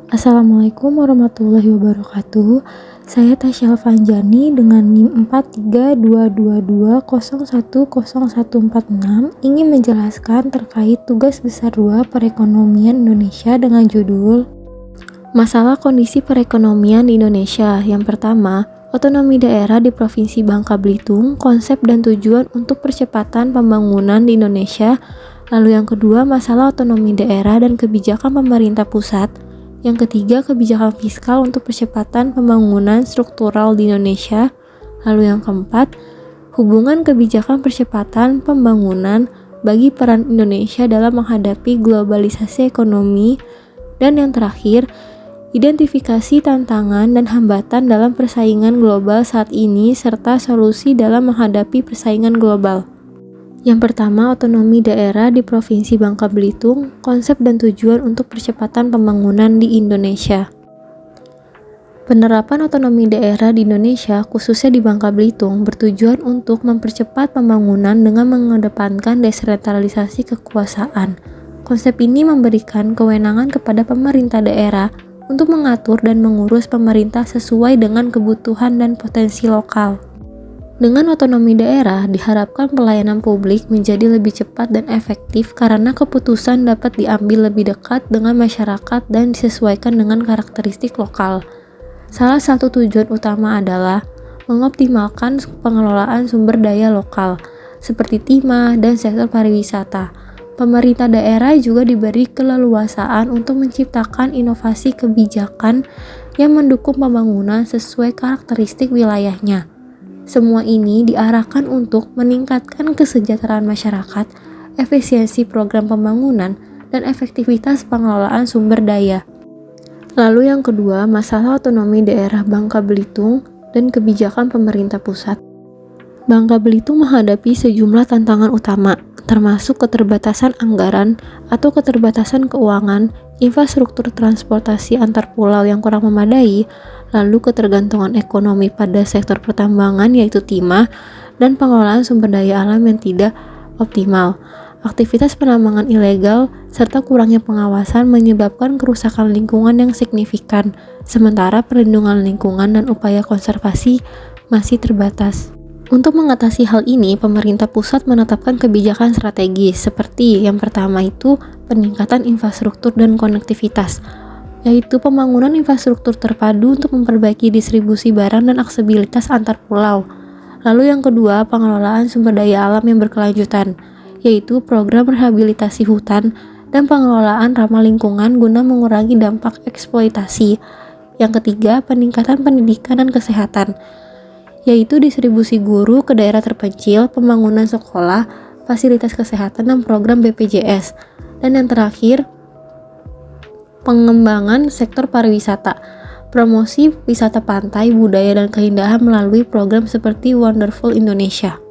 Assalamualaikum warahmatullahi wabarakatuh. Saya Tasya Alfanjani dengan NIM 432220101046 ingin menjelaskan terkait tugas besar 2 perekonomian Indonesia dengan judul Masalah Kondisi Perekonomian di Indonesia. Yang pertama, otonomi daerah di Provinsi Bangka Belitung, konsep dan tujuan untuk percepatan pembangunan di Indonesia. Lalu yang kedua, masalah otonomi daerah dan kebijakan pemerintah pusat. Yang ketiga, kebijakan fiskal untuk percepatan pembangunan struktural di Indonesia. Lalu yang keempat, hubungan kebijakan percepatan pembangunan bagi peran Indonesia dalam menghadapi globalisasi ekonomi. Dan yang terakhir, identifikasi tantangan dan hambatan dalam persaingan global saat ini serta solusi dalam menghadapi persaingan global. Yang pertama, otonomi daerah di Provinsi Bangka Belitung, konsep dan tujuan untuk percepatan pembangunan di Indonesia. Penerapan otonomi daerah di Indonesia, khususnya di Bangka Belitung, bertujuan untuk mempercepat pembangunan dengan mengedepankan desentralisasi kekuasaan. Konsep ini memberikan kewenangan kepada pemerintah daerah untuk mengatur dan mengurus pemerintah sesuai dengan kebutuhan dan potensi lokal. Dengan otonomi daerah, diharapkan pelayanan publik menjadi lebih cepat dan efektif karena keputusan dapat diambil lebih dekat dengan masyarakat dan disesuaikan dengan karakteristik lokal. Salah satu tujuan utama adalah mengoptimalkan pengelolaan sumber daya lokal, seperti timah dan sektor pariwisata. Pemerintah daerah juga diberi keleluasaan untuk menciptakan inovasi kebijakan yang mendukung pembangunan sesuai karakteristik wilayahnya. Semua ini diarahkan untuk meningkatkan kesejahteraan masyarakat, efisiensi program pembangunan, dan efektivitas pengelolaan sumber daya. Lalu yang kedua, masalah otonomi daerah Bangka Belitung dan kebijakan pemerintah pusat. Bangka Belitung menghadapi sejumlah tantangan utama, termasuk keterbatasan anggaran atau keterbatasan keuangan, infrastruktur transportasi antar pulau yang kurang memadai, lalu ketergantungan ekonomi pada sektor pertambangan yaitu timah, dan pengelolaan sumber daya alam yang tidak optimal. Aktivitas penambangan ilegal serta kurangnya pengawasan menyebabkan kerusakan lingkungan yang signifikan, sementara perlindungan lingkungan dan upaya konservasi masih terbatas. Untuk mengatasi hal ini, pemerintah pusat menetapkan kebijakan strategis seperti yang pertama itu peningkatan infrastruktur dan konektivitas, yaitu pembangunan infrastruktur terpadu untuk memperbaiki distribusi barang dan aksesibilitas antar pulau. Lalu yang kedua, pengelolaan sumber daya alam yang berkelanjutan, yaitu program rehabilitasi hutan dan pengelolaan ramah lingkungan guna mengurangi dampak eksploitasi. Yang ketiga, peningkatan pendidikan dan kesehatan, yaitu distribusi guru ke daerah terpencil, pembangunan sekolah, fasilitas kesehatan, dan program BPJS. Dan yang terakhir, pengembangan sektor pariwisata, promosi wisata pantai, budaya, dan keindahan melalui program seperti Wonderful Indonesia.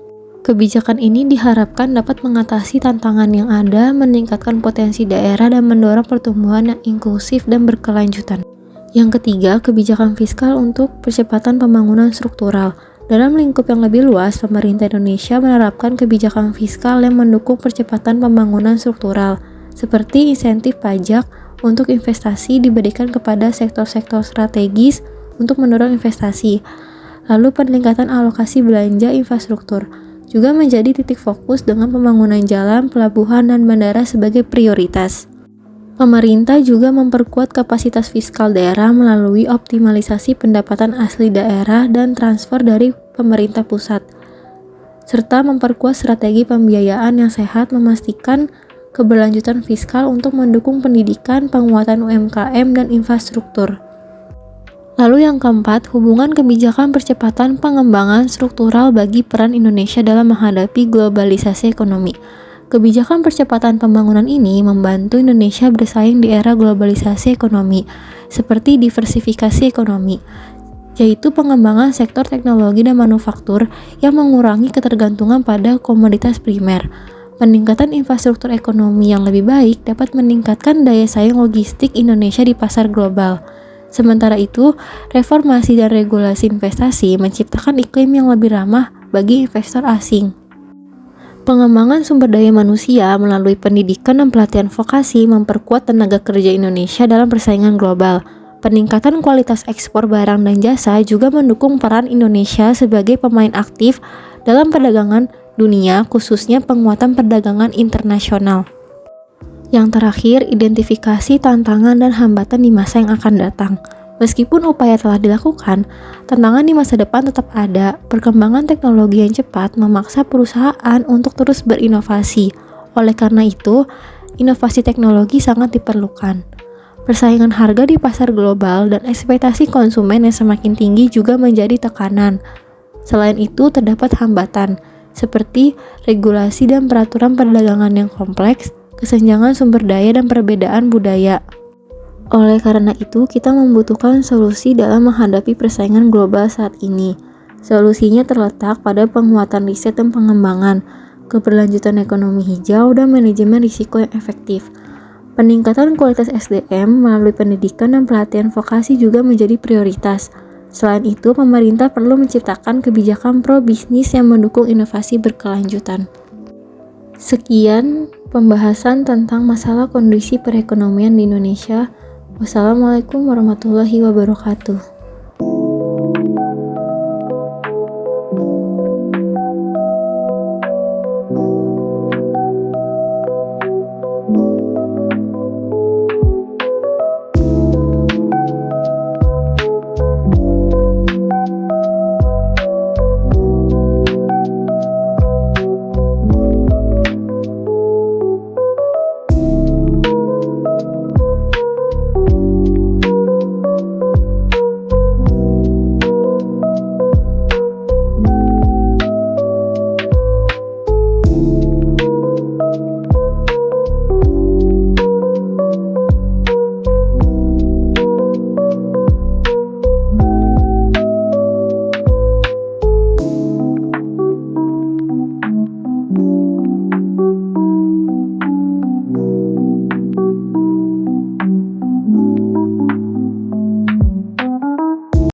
Kebijakan ini diharapkan dapat mengatasi tantangan yang ada, meningkatkan potensi daerah, dan mendorong pertumbuhan yang inklusif dan berkelanjutan. Yang ketiga, kebijakan fiskal untuk percepatan pembangunan struktural. Dalam lingkup yang lebih luas, pemerintah Indonesia menerapkan kebijakan fiskal yang mendukung percepatan pembangunan struktural, seperti insentif pajak untuk investasi diberikan kepada sektor-sektor strategis untuk mendorong investasi. Lalu peningkatan alokasi belanja infrastruktur juga menjadi titik fokus dengan pembangunan jalan, pelabuhan, dan bandara sebagai prioritas. Pemerintah juga memperkuat kapasitas fiskal daerah melalui optimalisasi pendapatan asli daerah dan transfer dari pemerintah pusat, serta memperkuat strategi pembiayaan yang sehat, memastikan keberlanjutan fiskal untuk mendukung pendidikan, penguatan UMKM, dan infrastruktur. Lalu yang keempat, hubungan kebijakan percepatan pengembangan struktural bagi peran Indonesia dalam menghadapi globalisasi ekonomi. Kebijakan percepatan pembangunan ini membantu Indonesia bersaing di era globalisasi ekonomi, seperti diversifikasi ekonomi, yaitu pengembangan sektor teknologi dan manufaktur yang mengurangi ketergantungan pada komoditas primer. Peningkatan infrastruktur ekonomi yang lebih baik dapat meningkatkan daya saing logistik Indonesia di pasar global. Sementara itu, reformasi dan regulasi investasi menciptakan iklim yang lebih ramah bagi investor asing. Pengembangan sumber daya manusia melalui pendidikan dan pelatihan vokasi memperkuat tenaga kerja Indonesia dalam persaingan global. Peningkatan kualitas ekspor barang dan jasa juga mendukung peran Indonesia sebagai pemain aktif dalam perdagangan dunia, khususnya penguatan perdagangan internasional. Yang terakhir, identifikasi tantangan dan hambatan di masa yang akan datang. Meskipun upaya telah dilakukan, tantangan di masa depan tetap ada. Perkembangan teknologi yang cepat memaksa perusahaan untuk terus berinovasi. Oleh karena itu, inovasi teknologi sangat diperlukan. Persaingan harga di pasar global dan ekspektasi konsumen yang semakin tinggi juga menjadi tekanan. Selain itu, terdapat hambatan, seperti regulasi dan peraturan perdagangan yang kompleks, kesenjangan sumber daya dan perbedaan budaya. Oleh karena itu, kita membutuhkan solusi dalam menghadapi persaingan global saat ini. Solusinya terletak pada penguatan riset dan pengembangan, keberlanjutan ekonomi hijau, dan manajemen risiko yang efektif. Peningkatan kualitas SDM melalui pendidikan dan pelatihan vokasi juga menjadi prioritas. Selain itu, pemerintah perlu menciptakan kebijakan pro-bisnis yang mendukung inovasi berkelanjutan. Sekian pembahasan tentang masalah kondisi perekonomian di Indonesia. Wassalamualaikum warahmatullahi wabarakatuh.